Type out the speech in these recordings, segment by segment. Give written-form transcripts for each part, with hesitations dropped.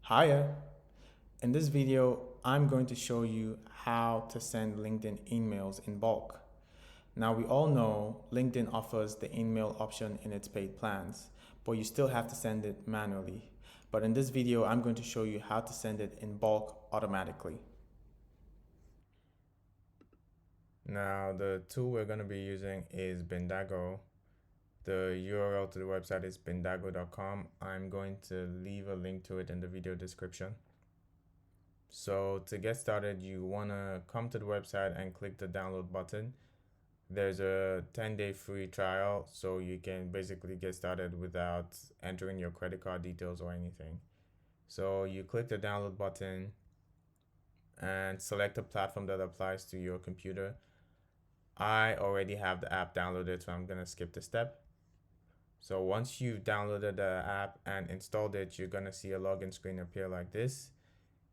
Hiya! In this video, I'm going to show you how to send LinkedIn emails in bulk. Now, we all know LinkedIn offers the InMail option in its paid plans, but you still have to send it manually. But in this video, I'm going to show you how to send it in bulk automatically. Now, the tool we're going to be using is Bindago. The URL to the website is bindago.com. I'm going to leave a link to it in the video description. So to get started, you want to come to the website and click the download button. There's a 10-day free trial, so you can basically get started without entering your credit card details or anything. So you click the download button and select a platform that applies to your computer. I already have the app downloaded, so I'm going to skip the step. So once you've downloaded the app and installed it, you're going to see a login screen appear like this.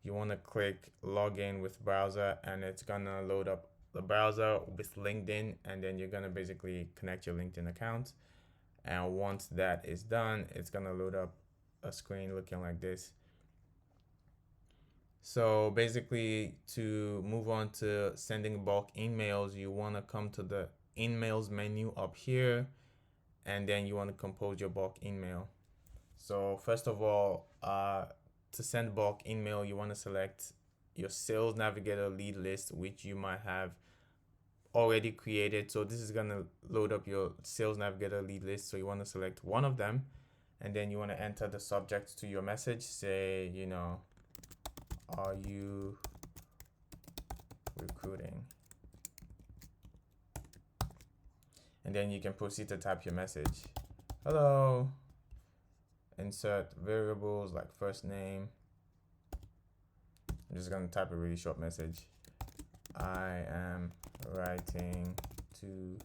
You want to click login with browser, and it's going to load up the browser with LinkedIn, and then you're going to basically connect your LinkedIn account. And once that is done, it's going to load up a screen looking like this. So basically, to move on to sending bulk emails, you want to come to the InMails menu up here, and then you want to compose your bulk email. So first of all, to send bulk email, you want to select your Sales Navigator lead list, which you might have already created. So this is going to load up your Sales Navigator lead list. So you want to select one of them, and then you want to enter the subject to your message. Say, are you recruiting? And then you can proceed to type your message. Hello. Insert variables like first name. I'm just going to type a really short message. I am writing to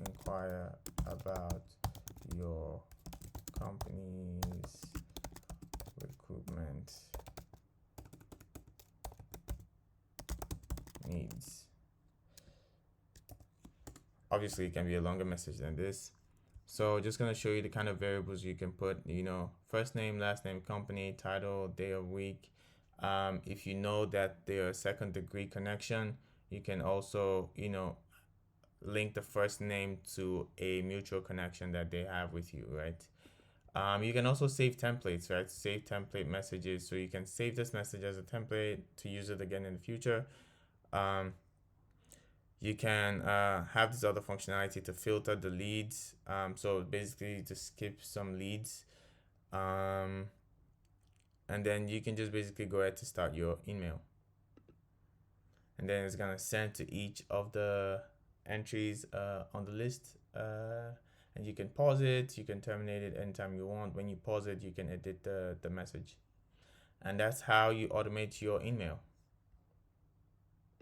inquire about your company's recruitment needs. Obviously, it can be a longer message than this. So just going to show you the kind of variables you can put, first name, last name, company, title, day of week. If you know that they're a second degree connection, you can also, link the first name to a mutual connection that they have with you, right? You can also save templates, right? Save template messages. So you can save this message as a template to use it again in the future. You can have this other functionality to filter the leads. So basically to skip some leads. And then you can just basically go ahead to start your email. And then it's going to send to each of the entries on the list. And you can pause it. You can terminate it anytime you want. When you pause it, you can edit the message. And that's how you automate your email.